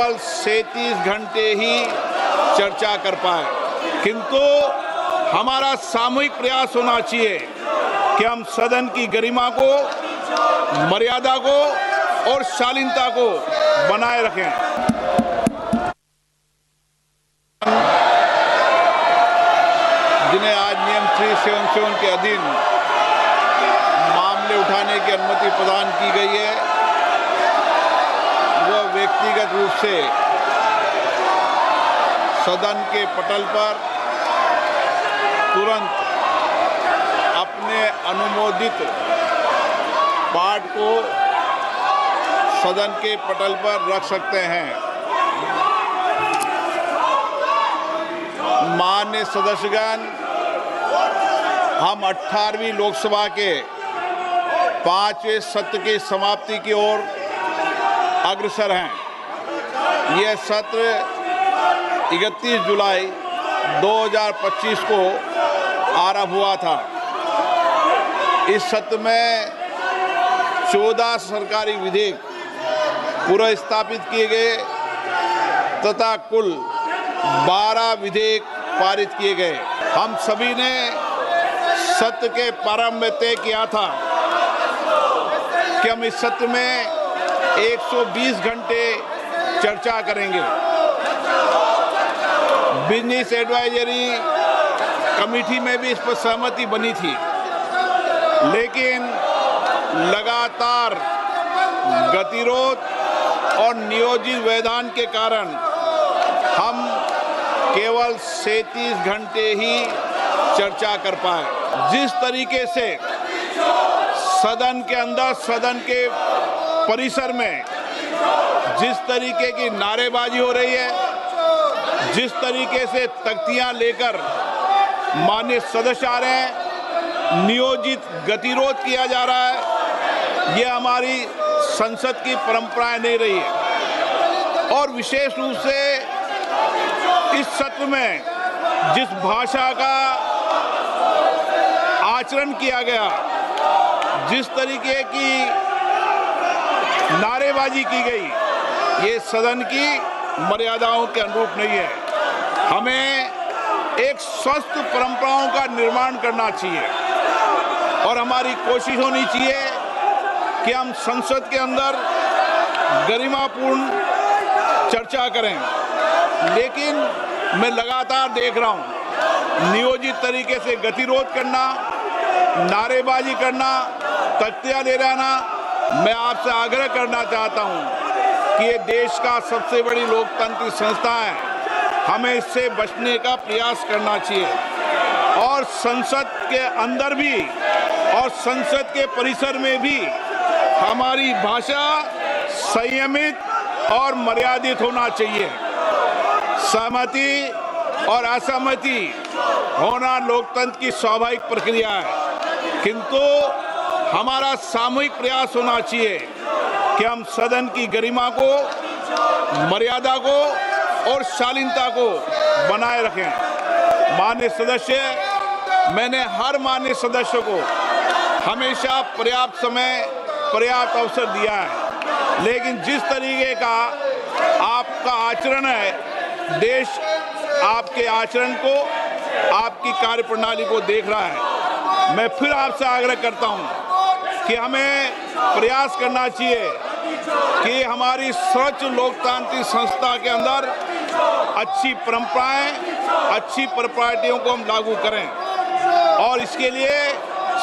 केवल 37 घंटे ही चर्चा कर पाए, किंतु हमारा सामूहिक प्रयास होना चाहिए कि हम सदन की गरिमा को, मर्यादा को और शालीनता को बनाए रखें। जिन्हें आज नियम 377 के अधीन मामले उठाने की अनुमति प्रदान की गई है, वह व्यक्तिगत रूप से सदन के पटल पर तुरंत अपने अनुमोदित पाठ को सदन के पटल पर रख सकते हैं। माननीय सदस्यगण, हम 18वीं लोकसभा के 5वें सत्र की समाप्ति की ओर अग्रसर हैं। यह सत्र 31 जुलाई 2025 को आरंभ हुआ था। इस सत्र में 14 सरकारी विधेयक पुनर्स्थापित किए गए तथा कुल 12 विधेयक पारित किए गए। हम सभी ने सत्र के प्रारंभ में तय किया था कि हम इस सत्र में 120 घंटे चर्चा करेंगे। बिजनेस एडवाइजरी कमेटी में भी इस पर सहमति बनी थी, लेकिन लगातार गतिरोध और नियोजित व्यवधान के कारण हम केवल 37 घंटे ही चर्चा कर पाए। जिस तरीके से सदन के अंदर, सदन के परिसर में जिस तरीके की नारेबाजी हो रही है, जिस तरीके से तख्तियां लेकर माननीय सदस्य आ रहे हैं, नियोजित गतिरोध किया जा रहा है, ये हमारी संसद की परंपराएं नहीं रही है। और विशेष रूप से इस सत्र में जिस भाषा का आचरण किया गया, जिस तरीके की नारेबाजी की गई, ये सदन की मर्यादाओं के अनुरूप नहीं है। हमें एक स्वस्थ परंपराओं का निर्माण करना चाहिए और हमारी कोशिश होनी चाहिए कि हम संसद के अंदर गरिमापूर्ण चर्चा करें। लेकिन मैं लगातार देख रहा हूं नियोजित तरीके से गतिरोध करना, नारेबाजी करना, तख्तियां ले जाना। मैं आपसे आग्रह करना चाहता हूं कि ये देश का सबसे बड़ी लोकतांत्रिक संस्था है, हमें इससे बचने का प्रयास करना चाहिए। और संसद के अंदर भी और संसद के परिसर में भी हमारी भाषा संयमित और मर्यादित होना चाहिए। सहमति और असहमति होना लोकतंत्र की स्वाभाविक प्रक्रिया है, किंतु हमारा सामूहिक प्रयास होना चाहिए कि हम सदन की गरिमा को, मर्यादा को और शालीनता को बनाए रखें। माननीय सदस्य, मैंने हर माननीय सदस्य को हमेशा पर्याप्त समय, पर्याप्त अवसर दिया है, लेकिन जिस तरीके का आपका आचरण है, देश आपके आचरण को, आपकी कार्यप्रणाली को देख रहा है। मैं फिर आपसे आग्रह करता हूं कि हमें प्रयास करना चाहिए कि हमारी स्वच्छ लोकतांत्रिक संस्था के अंदर अच्छी परंपराएं, अच्छी प्रॉपर्टियों को हम लागू करें और इसके लिए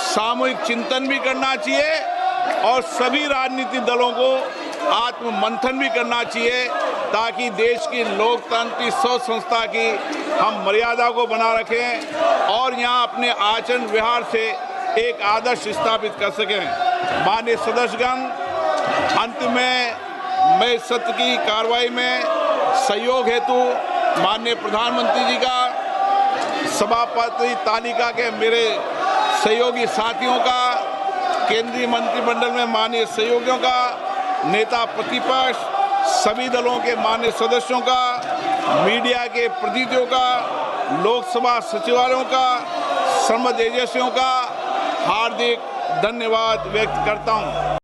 सामूहिक चिंतन भी करना चाहिए और सभी राजनीतिक दलों को आत्ममंथन भी करना चाहिए, ताकि देश की लोकतांत्रिक सोच संस्था की हम मर्यादा को बना रखें और यहाँ अपने आचरण व्यवहार से एक आदर्श स्थापित कर सकें। माननीय सदस्यगण, अंत में मैं सत्र की कार्रवाई में सहयोग हेतु माननीय प्रधानमंत्री जी का, सभापति तालिका के मेरे सहयोगी साथियों का, केंद्रीय मंत्रिमंडल में माननीय सहयोगियों का, नेता प्रतिपक्ष, सभी दलों के माननीय सदस्यों का, मीडिया के प्रतिनिधियों का, लोकसभा सचिवालयों का, संबद्ध एजेंसियों का हार्दिक धन्यवाद व्यक्त करता हूं।